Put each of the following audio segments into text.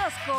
Velasco.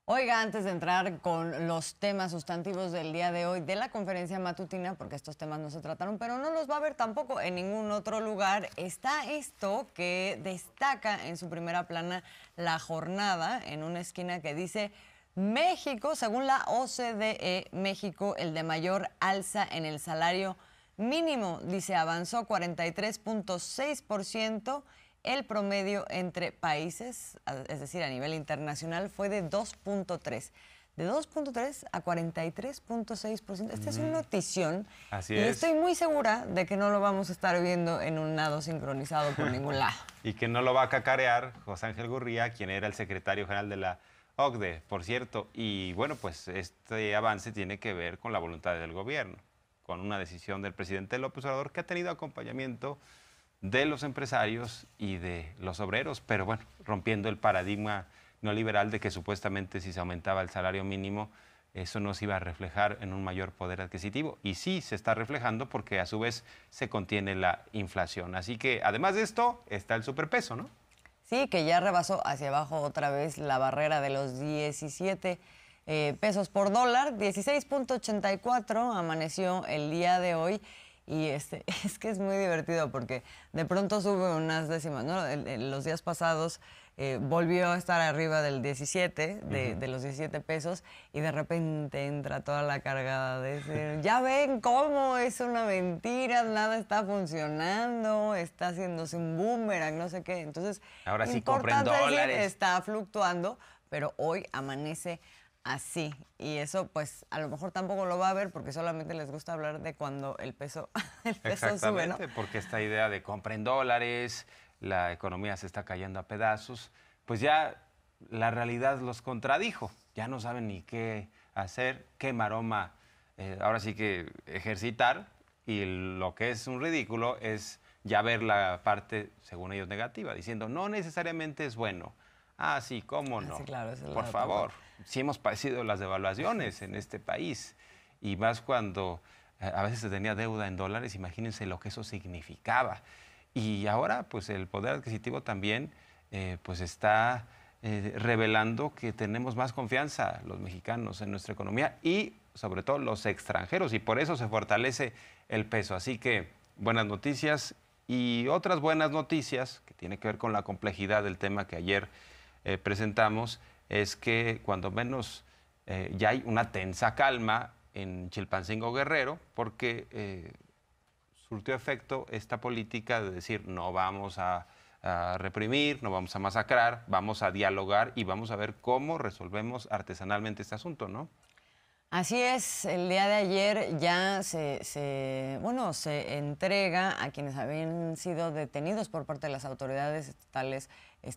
Oiga, antes de entrar con los temas sustantivos del día de hoy de la conferencia matutina, porque estos temas no se trataron, pero no los va a ver tampoco en ningún otro lugar, está esto que destaca en su primera plana La Jornada, en una esquina que dice: México, según la OCDE, México, el de mayor alza en el salario mínimo, dice, avanzó 43.6%. El promedio entre países, es decir, a nivel internacional, fue de 2.3. De 2.3 a 43.6%. Esta es una notición. Así y es. Estoy muy segura de que no lo vamos a estar viendo en un nado sincronizado por ningún lado. Y que no lo va a cacarear José Ángel Gurría, quien era el secretario general de la OCDE, por cierto. Y bueno, pues este avance tiene que ver con la voluntad del gobierno, con una decisión del presidente López Obrador que ha tenido acompañamiento de los empresarios y de los obreros, pero bueno, rompiendo el paradigma neoliberal de que supuestamente si se aumentaba el salario mínimo, eso no se iba a reflejar en un mayor poder adquisitivo. Y sí se está reflejando porque a su vez se contiene la inflación. Así que además de esto está el superpeso, ¿no? Sí, que ya rebasó hacia abajo otra vez la barrera de los 17 pesos por dólar. 16.84 amaneció el día de hoy. Y es que es muy divertido porque de pronto sube unas décimas, ¿no? En los días pasados volvió a estar arriba del 17, de los 17 pesos, y de repente entra toda la cargada de decir, ya ven cómo es una mentira, nada está funcionando, está haciéndose un boomerang, no sé qué. Entonces, ahora sí compren dólares. Está fluctuando, pero hoy amanece así, y eso pues a lo mejor tampoco lo va a ver porque solamente les gusta hablar de cuando el peso sube, ¿no? Porque esta idea de compren dólares, la economía se está cayendo a pedazos, pues ya la realidad los contradijo, ya no saben ni qué hacer, qué maroma, ahora sí que ejercitar, y lo que es un ridículo es ya ver la parte, según ellos, negativa, diciendo no necesariamente es bueno. Ah, sí, ¿cómo no? Sí, claro, por favor, sí hemos padecido las devaluaciones en este país, y más cuando a veces se tenía deuda en dólares, imagínense lo que eso significaba. Y ahora, pues el poder adquisitivo también pues está revelando que tenemos más confianza los mexicanos en nuestra economía y sobre todo los extranjeros, y por eso se fortalece el peso. Así que buenas noticias, y otras buenas noticias que tiene que ver con la complejidad del tema que ayer presentamos, es que cuando menos ya hay una tensa calma en Chilpancingo Guerrero, porque surtió efecto esta política de decir no vamos a reprimir, no vamos a masacrar, vamos a dialogar y vamos a ver cómo resolvemos artesanalmente este asunto, ¿no? Así es, el día de ayer ya se entrega a quienes habían sido detenidos por parte de las autoridades estatales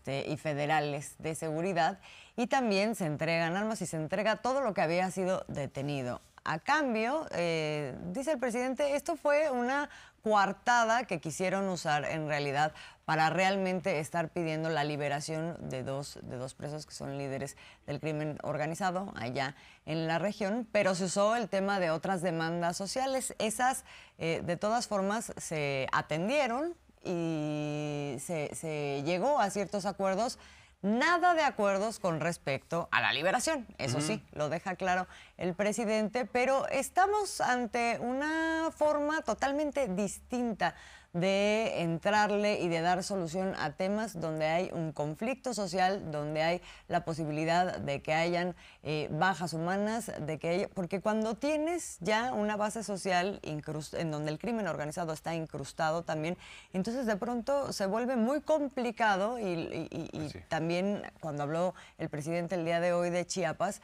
y federales de seguridad, y también se entregan armas y se entrega todo lo que había sido detenido. A cambio, dice el presidente, esto fue una coartada que quisieron usar en realidad para realmente estar pidiendo la liberación de dos presos que son líderes del crimen organizado allá en la región, pero se usó el tema de otras demandas sociales. Esas, de todas formas, se atendieron y se llegó a ciertos acuerdos. Nada de acuerdos con respecto a la liberación, eso sí, lo deja claro el presidente, pero estamos ante una forma totalmente distinta de entrarle y de dar solución a temas donde hay un conflicto social, donde hay la posibilidad de que hayan bajas humanas, porque cuando tienes ya una base social en donde el crimen organizado está incrustado también, entonces de pronto se vuelve muy complicado y sí. También cuando habló el presidente el día de hoy de Chiapas,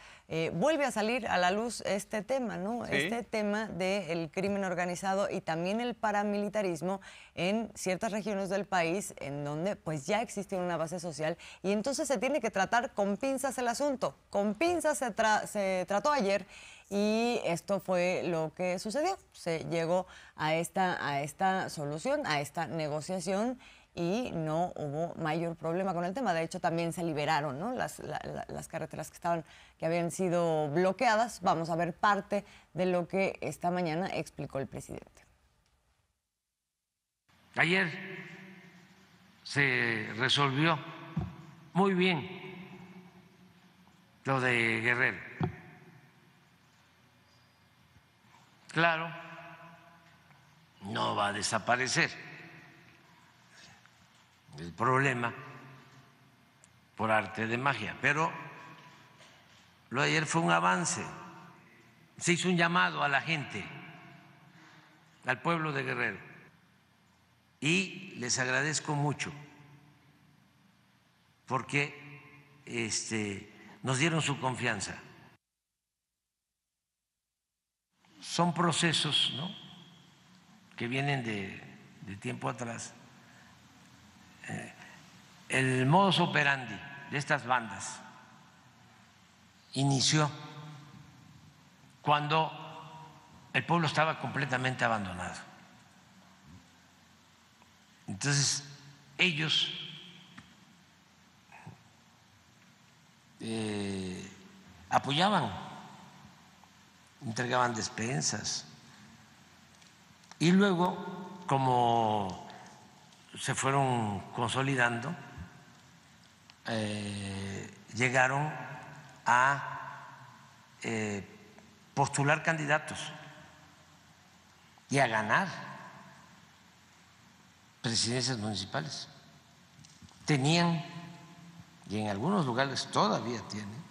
vuelve a salir a la luz este tema, ¿no? Sí. Este tema del crimen organizado y también el paramilitarismo en ciertas regiones del país en donde pues ya existe una base social, y entonces se tiene que tratar con pinzas el asunto. Con pinzas se trató ayer, y esto fue lo que sucedió. Se llegó a esta solución, a esta negociación, y no hubo mayor problema con el tema. De hecho, también se liberaron, ¿no? las carreteras que habían sido bloqueadas. Vamos a ver parte de lo que esta mañana explicó el presidente. Ayer se resolvió muy bien lo de Guerrero. Claro, no va a desaparecer el problema por arte de magia, pero lo de ayer fue un avance. Se hizo un llamado a la gente, al pueblo de Guerrero, y les agradezco mucho porque nos dieron su confianza. Son procesos, ¿no?, que vienen de tiempo atrás. El modus operandi de estas bandas inició cuando el pueblo estaba completamente abandonado. Entonces, ellos apoyaban, entregaban despensas, y luego, como se fueron consolidando, llegaron a postular candidatos y a ganar presidencias municipales. Tenían, y en algunos lugares todavía tienen,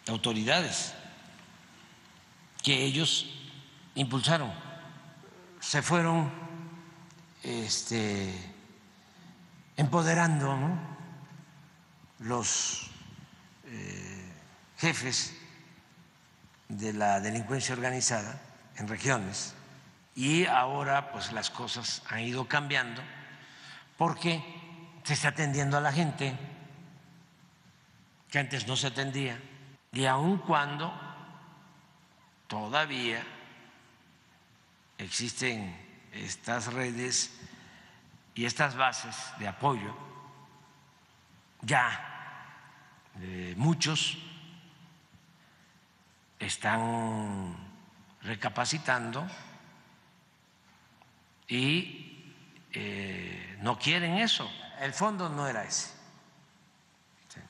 autoridades que ellos impulsaron. Se fueron empoderando, ¿no?, los jefes de la delincuencia organizada en regiones, y ahora pues las cosas han ido cambiando porque se está atendiendo a la gente que antes no se atendía, y aun cuando todavía existen estas redes y estas bases de apoyo, ya muchos están recapacitando y no quieren eso. El fondo no era ese.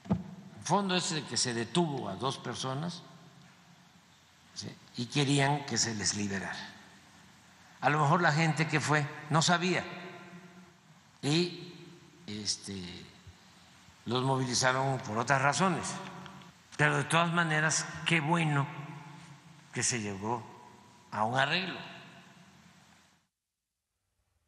El fondo es el que se detuvo a 2 personas, ¿sí?, y querían que se les liberara. A lo mejor la gente que fue no sabía y los movilizaron por otras razones, pero de todas maneras qué bueno que se llegó a un arreglo.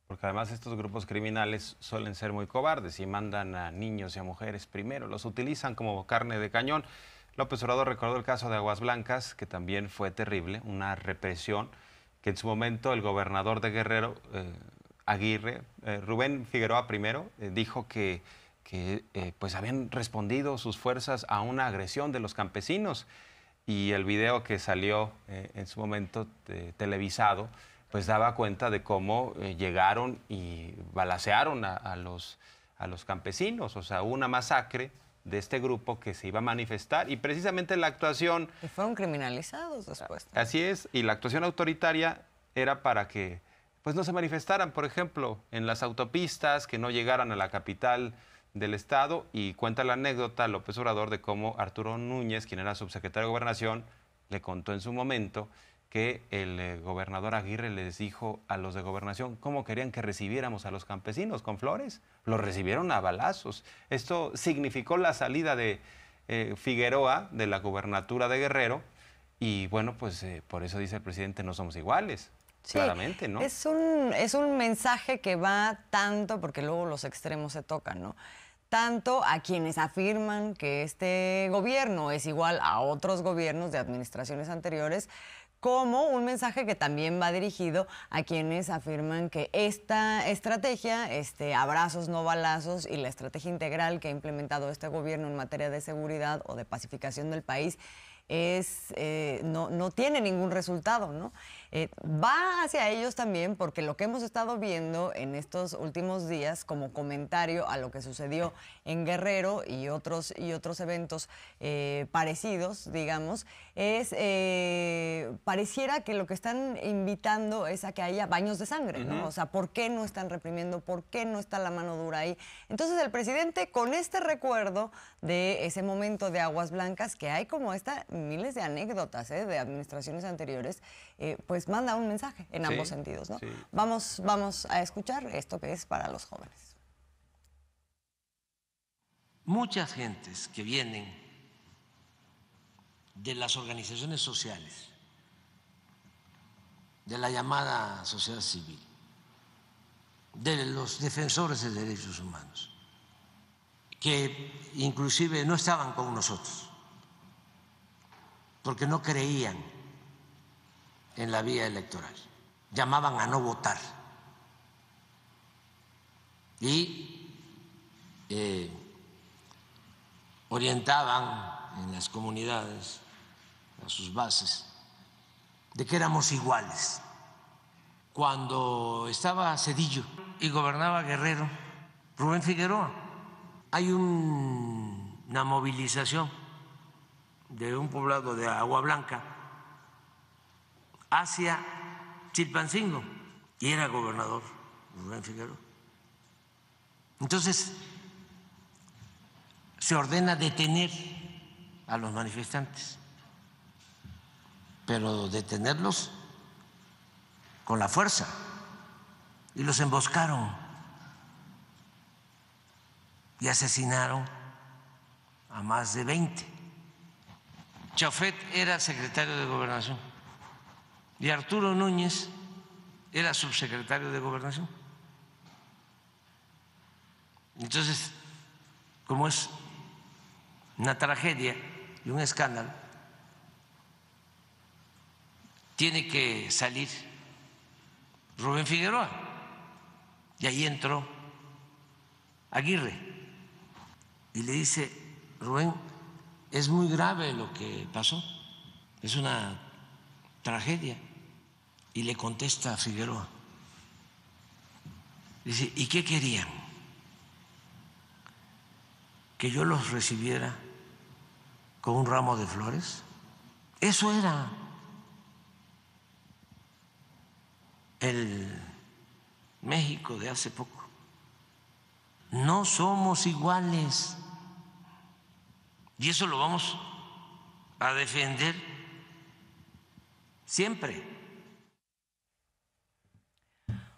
Porque además estos grupos criminales suelen ser muy cobardes y mandan a niños y a mujeres primero, los utilizan como carne de cañón. López Obrador recordó el caso de Aguas Blancas, que también fue terrible, una represión que en su momento el gobernador de Guerrero, Aguirre, Rubén Figueroa primero, dijo que pues habían respondido sus fuerzas a una agresión de los campesinos, y el video que salió en su momento televisado pues daba cuenta de cómo llegaron y balacearon a los campesinos. O sea, hubo una masacre de este grupo que se iba a manifestar, y precisamente la actuación... Y fueron criminalizados después. Así es, y la actuación autoritaria era para que pues no se manifestaran, por ejemplo, en las autopistas, que no llegaran a la capital del estado. Y cuenta la anécdota López Obrador de cómo Arturo Núñez, quien era subsecretario de Gobernación, le contó en su momento que el gobernador Aguirre les dijo a los de Gobernación cómo querían que recibiéramos a los campesinos, con flores. Los recibieron a balazos. Esto significó la salida de Figueroa de la gubernatura de Guerrero, y bueno, pues por eso dice el presidente, no somos iguales. Sí, claramente, ¿no? Es un mensaje que va tanto, porque luego los extremos se tocan, ¿no? Tanto a quienes afirman que este gobierno es igual a otros gobiernos de administraciones anteriores, como un mensaje que también va dirigido a quienes afirman que esta estrategia, abrazos no balazos, y la estrategia integral que ha implementado este gobierno en materia de seguridad o de pacificación del país no tiene ningún resultado, ¿no? va hacia ellos también porque lo que hemos estado viendo en estos últimos días como comentario a lo que sucedió en Guerrero y otros eventos parecidos, digamos, es pareciera que lo que están invitando es a que haya baños de sangre, ¿no? O sea, ¿por qué no están reprimiendo? ¿Por qué no está la mano dura ahí? Entonces el presidente, con este recuerdo de ese momento de Aguas Blancas, que hay como miles de anécdotas de administraciones anteriores, pues manda un mensaje en ambos sentidos, ¿no? Sí. Vamos a escuchar esto que es para los jóvenes. Muchas gentes que vienen de las organizaciones sociales, de la llamada sociedad civil, de los defensores de derechos humanos, que inclusive no estaban con nosotros porque no creían en la vía electoral, llamaban a no votar y orientaban en las comunidades a sus bases de que éramos iguales. Cuando estaba Zedillo y gobernaba Guerrero, Rubén Figueroa, hay una movilización de un poblado de Agua Blanca hacia Chilpancingo y era gobernador Rubén Figueroa. Entonces se ordena detener a los manifestantes, pero detenerlos con la fuerza, y los emboscaron y asesinaron a más de 20. Chauvet era secretario de Gobernación y Arturo Núñez era subsecretario de Gobernación. Entonces, como es una tragedia y un escándalo, tiene que salir Rubén Figueroa, y ahí entró Aguirre y le dice: Rubén, es muy grave lo que pasó, es una tragedia. Y le contesta a Figueroa, dice: ¿y qué querían? ¿Que yo los recibiera con un ramo de flores? Eso era el México de hace poco. No somos iguales. Y eso lo vamos a defender siempre.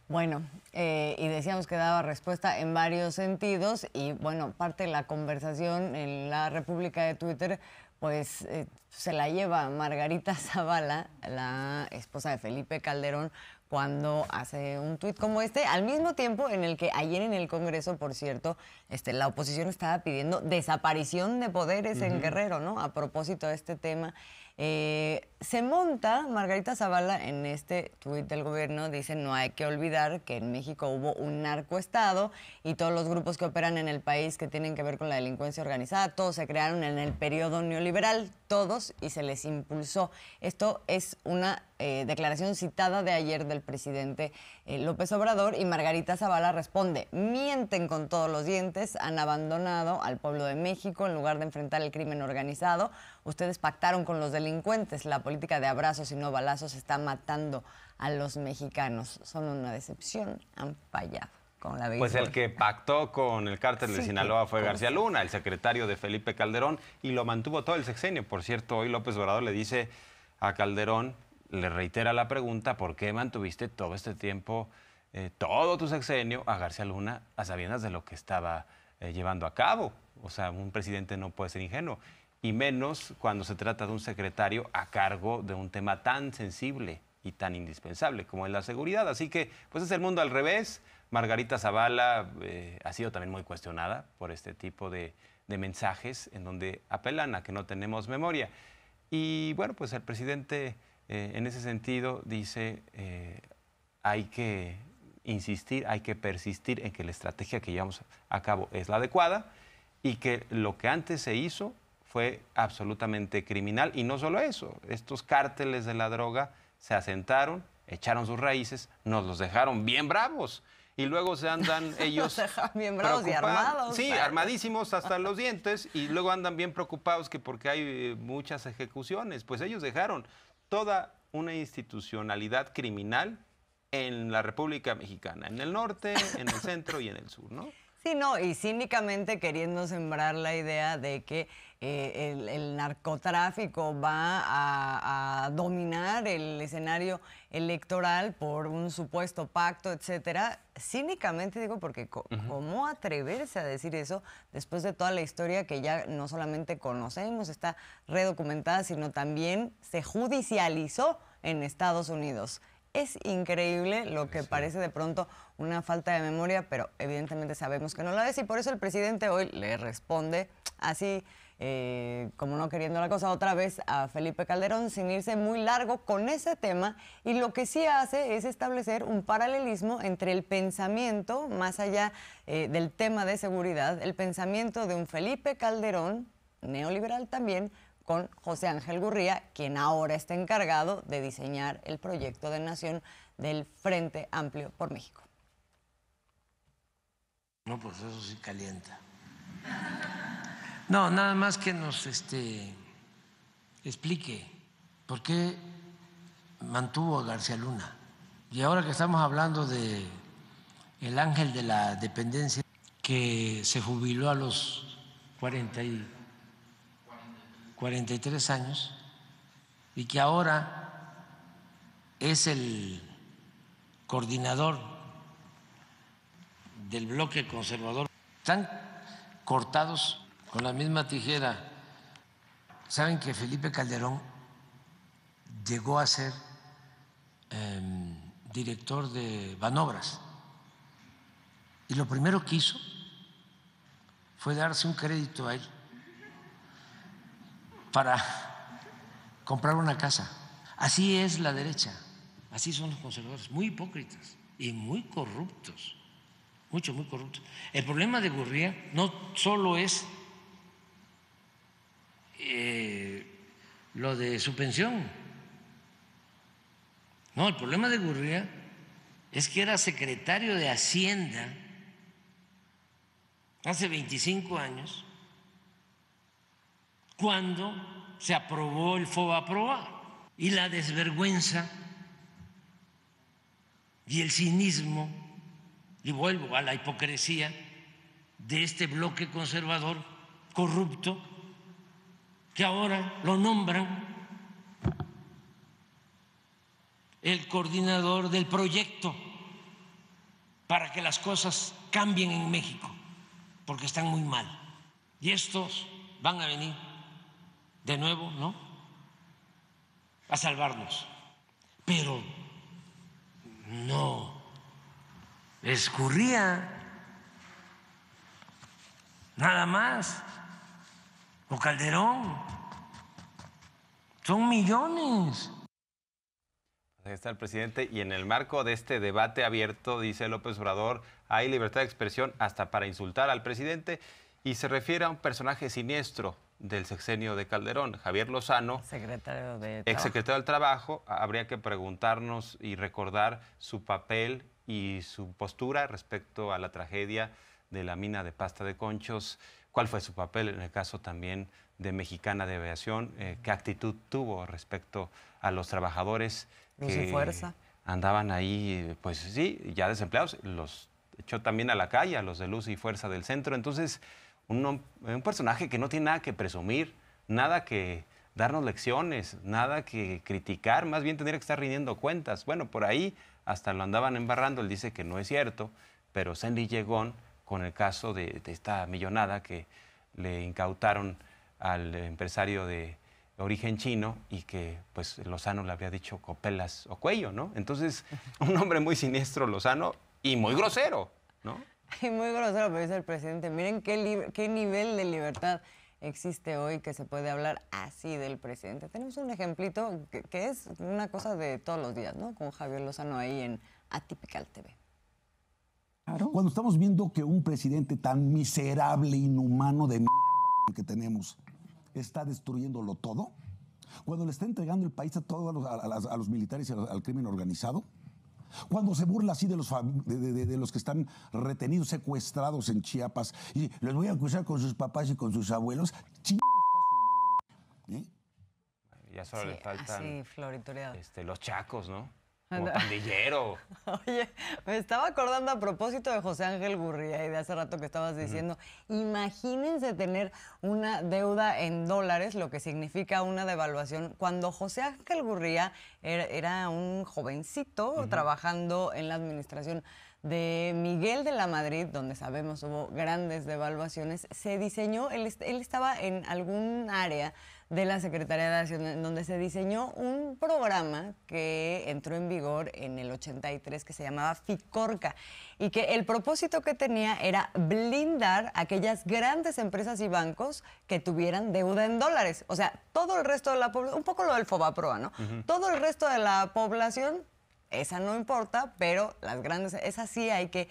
Bueno, y decíamos que daba respuesta en varios sentidos y bueno, parte de la conversación en la República de Twitter pues se la lleva Margarita Zavala, la esposa de Felipe Calderón, cuando hace un tuit como este, al mismo tiempo en el que ayer en el Congreso, por cierto, la oposición estaba pidiendo desaparición de poderes en Guerrero, ¿no? A propósito de este tema. Se monta Margarita Zavala en este tuit del gobierno, dice: no hay que olvidar que en México hubo un narcoestado y todos los grupos que operan en el país que tienen que ver con la delincuencia organizada, todos se crearon en el periodo neoliberal, todos, y se les impulsó. Esto es una declaración citada de ayer del presidente López Obrador, y Margarita Zavala responde: mienten con todos los dientes, han abandonado al pueblo de México en lugar de enfrentar el crimen organizado. Ustedes pactaron con los delincuentes, la política de abrazos y no balazos está matando a los mexicanos. Son una decepción, han fallado con la béisbol. Pues el que pactó con el cártel de Sinaloa fue García Luna, el secretario de Felipe Calderón, y lo mantuvo todo el sexenio. Por cierto, hoy López Obrador le dice a Calderón, le reitera la pregunta: ¿por qué mantuviste todo este tiempo, todo tu sexenio, a García Luna a sabiendas de lo que estaba llevando a cabo? O sea, un presidente no puede ser ingenuo, y menos cuando se trata de un secretario a cargo de un tema tan sensible y tan indispensable como es la seguridad. Así que, pues es el mundo al revés. Margarita Zavala ha sido también muy cuestionada por este tipo de mensajes en donde apelan a que no tenemos memoria. Y bueno, pues el presidente en ese sentido dice: hay que insistir, hay que persistir en que la estrategia que llevamos a cabo es la adecuada y que lo que antes se hizo fue absolutamente criminal. Y no solo eso, estos cárteles de la droga se asentaron, echaron sus raíces, nos los dejaron bien bravos. Y luego se andan ellos bien bravos y armados. Sí, armadísimos hasta los dientes, y luego andan bien preocupados que porque hay muchas ejecuciones. Pues ellos dejaron toda una institucionalidad criminal en la República Mexicana, en el norte, en el centro y en el sur, ¿no? Sí, no, y cínicamente queriendo sembrar la idea de que el narcotráfico va a dominar el escenario electoral por un supuesto pacto, etcétera. Cínicamente digo, porque ¿cómo atreverse a decir eso después de toda la historia que ya no solamente conocemos, está redocumentada, sino también se judicializó en Estados Unidos? Es increíble lo que parece de pronto una falta de memoria, pero evidentemente sabemos que no la es, y por eso el presidente hoy le responde así, como no queriendo la cosa, otra vez a Felipe Calderón, sin irse muy largo con ese tema, y lo que sí hace es establecer un paralelismo entre el pensamiento, más allá del tema de seguridad, el pensamiento de un Felipe Calderón, neoliberal también, con José Ángel Gurría, quien ahora está encargado de diseñar el proyecto de nación del Frente Amplio por México. No, pues eso sí calienta. No, nada más que nos explique por qué mantuvo a García Luna. Y ahora que estamos hablando de el ángel de la dependencia, que se jubiló a los 43 años y que ahora es el coordinador del bloque conservador, están cortados con la misma tijera. Saben que Felipe Calderón llegó a ser director de Banobras, y lo primero que hizo fue darse un crédito a él para comprar una casa. Así es la derecha, así son los conservadores, muy hipócritas y muy corruptos, muy corruptos. El problema de Gurría no solo es lo de su pensión, no, el problema de Gurría es que era secretario de Hacienda hace 25 años, cuando se aprobó el FOBAPROA, y la desvergüenza y el cinismo, y vuelvo a la hipocresía de este bloque conservador corrupto, que ahora lo nombran el coordinador del proyecto para que las cosas cambien en México, porque están muy mal. Y estos van a venir de nuevo, ¿no?, a salvarnos. Pero no escurría nada más, o Calderón, son millones. Ahí está el presidente, y en el marco de este debate abierto, dice López Obrador, hay libertad de expresión hasta para insultar al presidente, y se refiere a un personaje siniestro del sexenio de Calderón, Javier Lozano, exsecretario del Trabajo. Habría que preguntarnos y recordar su papel y su postura respecto a la tragedia de la mina de Pasta de Conchos. ¿Cuál fue su papel en el caso también de Mexicana de Aviación? ¿Qué actitud tuvo respecto a los trabajadores que andaban ahí, pues sí, ya desempleados? Los echó también a la calle, a los de Luz y Fuerza del Centro. Entonces, un personaje que no tiene nada que presumir, nada que darnos lecciones, nada que criticar, más bien tendría que estar rindiendo cuentas. Bueno, por ahí hasta lo andaban embarrando, él dice que no es cierto, pero Sandy Llegón, con el caso de esta millonada que le incautaron al empresario de origen chino, y que pues Lozano le había dicho copelas o cuello, ¿no? Entonces, un hombre muy siniestro, Lozano, y muy grosero, ¿no? Y muy grosero, pero dice el presidente, miren qué nivel de libertad existe hoy que se puede hablar así del presidente. Tenemos un ejemplito que es una cosa de todos los días, ¿no? Con Javier Lozano ahí en Atypical TV. Claro. Cuando estamos viendo que un presidente tan miserable, inhumano de mierda como el que tenemos, está destruyéndolo todo, Cuando le está entregando el país a todos a los militares y al crimen organizado. Cuando se burla así de los que están retenidos, secuestrados en Chiapas, y les voy a acusar con sus papás y con sus abuelos, ¡chingo está su madre! Ya solo le faltan los chacos, ¿no? Como pandillero. Oye, me estaba acordando a propósito de José Ángel Gurría y de hace rato que estabas diciendo, imagínense tener una deuda en dólares, lo que significa una devaluación. Cuando José Ángel Gurría era un jovencito trabajando en la administración de Miguel de la Madrid, donde sabemos hubo grandes devaluaciones, se diseñó, él estaba en algún área de la Secretaría de Hacienda, en donde se diseñó un programa que entró en vigor en el 83 que se llamaba FICORCA y que el propósito que tenía era blindar aquellas grandes empresas y bancos que tuvieran deuda en dólares. O sea, todo el resto de la población, un poco lo del FOBAPROA, ¿no? Todo el resto de la población, esa no importa, pero las grandes, esas sí hay que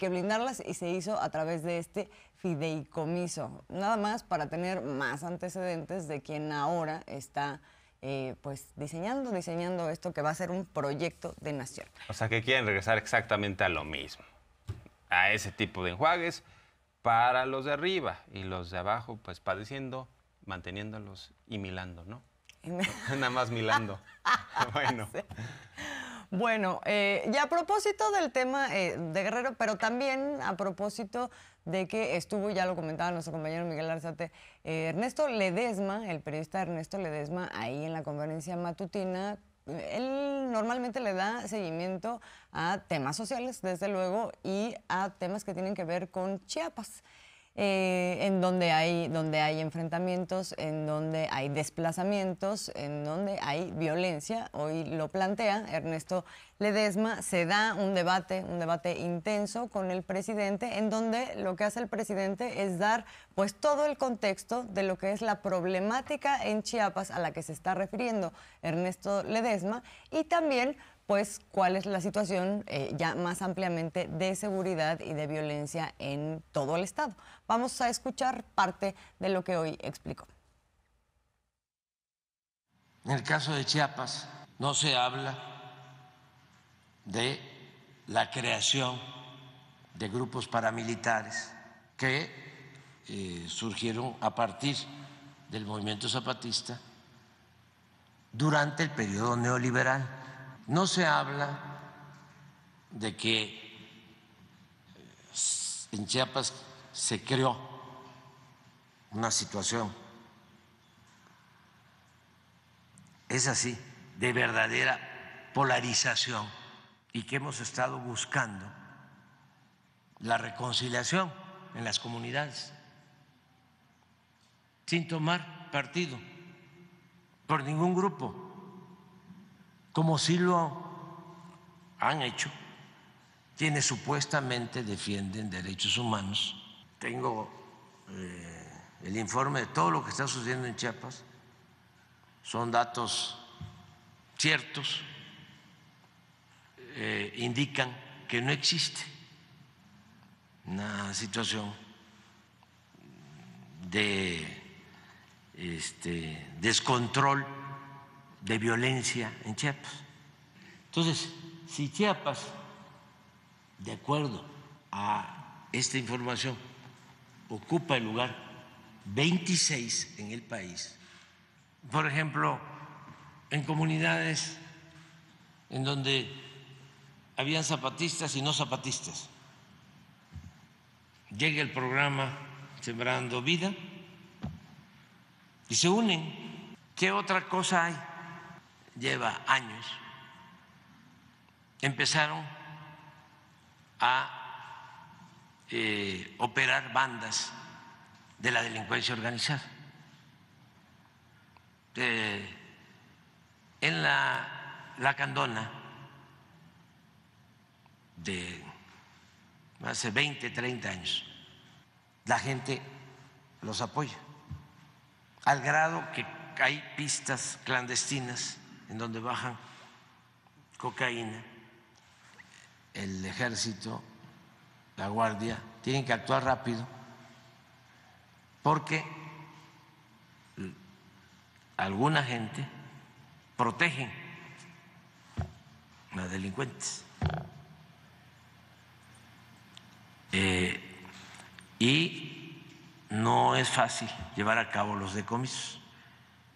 blindarlas y se hizo a través de este fideicomiso. Nada más para tener más antecedentes de quien ahora está pues diseñando esto que va a ser un proyecto de nación. O sea, que quieren regresar exactamente a lo mismo, a ese tipo de enjuagues para los de arriba y los de abajo pues padeciendo, manteniéndolos y milando, ¿no? Nada más milando. Bueno. Sí. Bueno, y a propósito del tema de Guerrero, pero también a propósito de que estuvo, ya lo comentaba nuestro compañero Miguel Arzate, Ernesto Ledesma, el periodista Ernesto Ledesma, ahí en la conferencia matutina, él normalmente le da seguimiento a temas sociales, desde luego, y a temas que tienen que ver con Chiapas. En donde hay enfrentamientos, en donde hay desplazamientos, en donde hay violencia. Hoy lo plantea Ernesto Ledesma, se da un debate intenso con el presidente, en donde lo que hace el presidente es dar pues todo el contexto de lo que es la problemática en Chiapas a la que se está refiriendo Ernesto Ledesma y también pues cuál es la situación ya más ampliamente de seguridad y de violencia en todo el estado. Vamos a escuchar parte de lo que hoy explicó. En el caso de Chiapas no se habla de la creación de grupos paramilitares que surgieron a partir del movimiento zapatista durante el periodo neoliberal. No se habla de que en Chiapas se creó una situación, es así, de verdadera polarización y que hemos estado buscando la reconciliación en las comunidades sin tomar partido por ningún grupo, como sí lo han hecho quienes supuestamente defienden derechos humanos. Tengo el informe de todo lo que está sucediendo en Chiapas, son datos ciertos, indican que no existe una situación de descontrol, de violencia en Chiapas. Entonces, si Chiapas, de acuerdo a esta información, ocupa el lugar 26 en el país, por ejemplo, en comunidades en donde habían zapatistas y no zapatistas, llega el programa Sembrando Vida y se unen. ¿Qué otra cosa hay? Lleva años. Empezaron a operar bandas de la delincuencia organizada. En la Candona, de hace 20, 30 años, la gente los apoya, al grado que hay pistas clandestinas en donde bajan cocaína. El ejército, la guardia, tienen que actuar rápido porque alguna gente protegen a delincuentes. Y no es fácil llevar a cabo los decomisos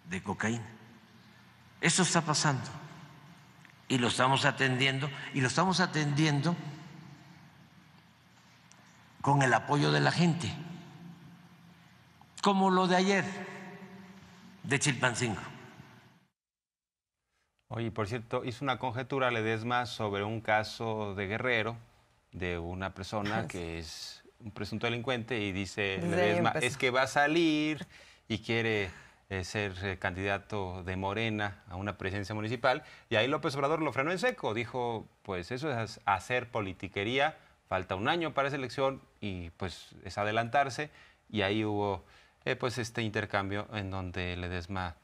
de cocaína. Eso está pasando y lo estamos atendiendo, con el apoyo de la gente, como lo de ayer de Chilpancingo. Oye, por cierto, hizo una conjetura Ledesma sobre un caso de Guerrero, de una persona que es un presunto delincuente, y dice Ledesma, es que va a salir y quiere ser candidato de Morena a una presidencia municipal, y ahí López Obrador lo frenó en seco, dijo, pues eso es hacer politiquería, falta un año para esa elección y pues es adelantarse, y ahí hubo pues este intercambio en donde Ledesma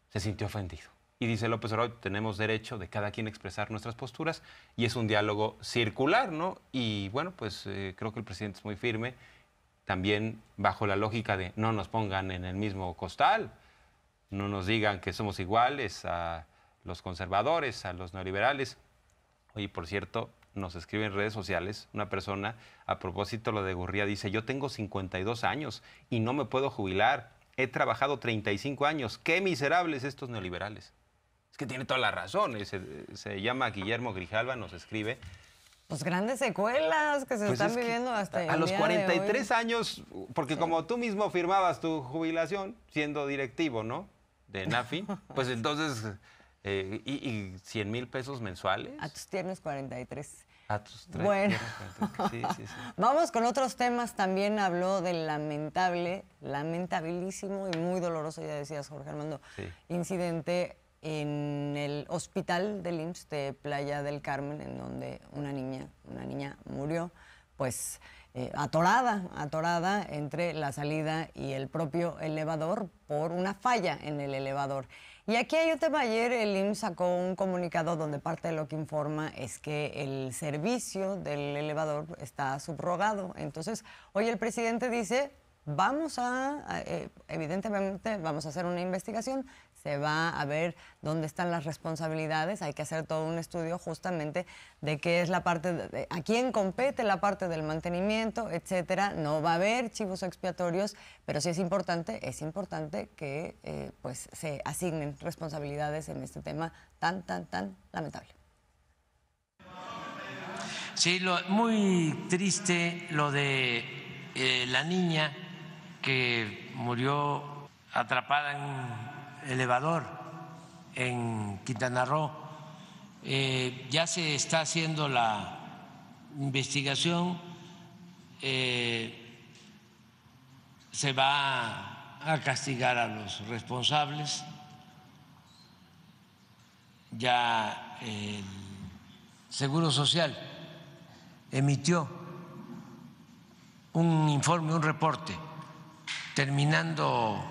se sintió ofendido. Y dice López Obrador, tenemos derecho de cada quien expresar nuestras posturas y es un diálogo circular, ¿no? Y bueno, pues creo que el presidente es muy firme, también bajo la lógica de no nos pongan en el mismo costal, no nos digan que somos iguales a los conservadores, a los neoliberales. Oye, por cierto, nos escribe en redes sociales una persona, a propósito lo de Gurría, dice, yo tengo 52 años y no me puedo jubilar, he trabajado 35 años, qué miserables estos neoliberales. Es que tiene toda la razón, se llama Guillermo Grijalva, nos escribe. Pues grandes secuelas que se están viviendo hasta a el los día 43 de hoy. años, porque como tú mismo firmabas tu jubilación siendo directivo, ¿no? De NAFI, pues entonces, y 100,000 pesos mensuales. A tus tiernos 43. A tus Bueno, sí. vamos con otros temas. También habló del lamentabilísimo y muy doloroso, ya decías, Jorge Armando, incidente en el hospital del IMSS de Playa del Carmen, en donde una niña murió, pues atorada entre la salida y el propio elevador por una falla en el elevador. Y aquí hay un tema. Ayer el IMSS sacó un comunicado donde parte de lo que informa es que el servicio del elevador está subrogado. Entonces, hoy el presidente dice, evidentemente vamos a hacer una investigación, se va a ver dónde están las responsabilidades, hay que hacer todo un estudio justamente de qué es la parte, a quién compete la parte del mantenimiento, etcétera. No va a haber chivos expiatorios, pero sí es importante que pues se asignen responsabilidades en este tema tan lamentable. Sí, muy triste lo de la niña que murió atrapada en elevador en Quintana Roo. Ya se está haciendo la investigación, se va a castigar a los responsables. Ya el Seguro Social emitió un informe, un reporte, terminando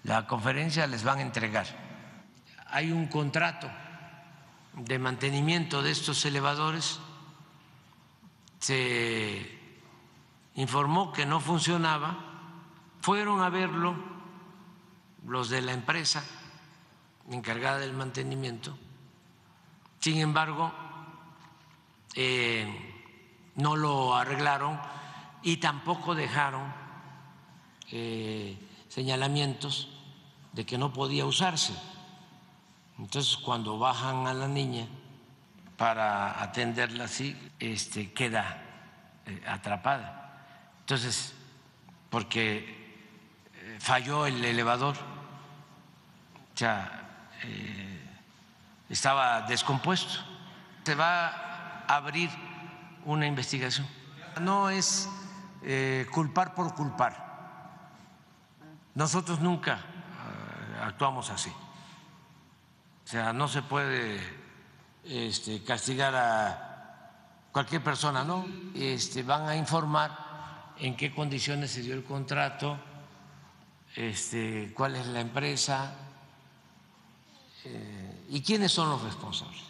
la conferencia les van a entregar. Hay un contrato de mantenimiento de estos elevadores, se informó que no funcionaba, fueron a verlo los de la empresa encargada del mantenimiento, sin embargo no lo arreglaron y tampoco dejaron señalamientos de que no podía usarse. Entonces, cuando bajan a la niña para atenderla así, queda atrapada. Entonces, porque falló el elevador, o sea, estaba descompuesto. Se va a abrir una investigación. No es culpar por culpar. Nosotros nunca actuamos así. O sea, no se puede castigar a cualquier persona, ¿no? Van a informar en qué condiciones se dio el contrato, cuál es la empresa y quiénes son los responsables.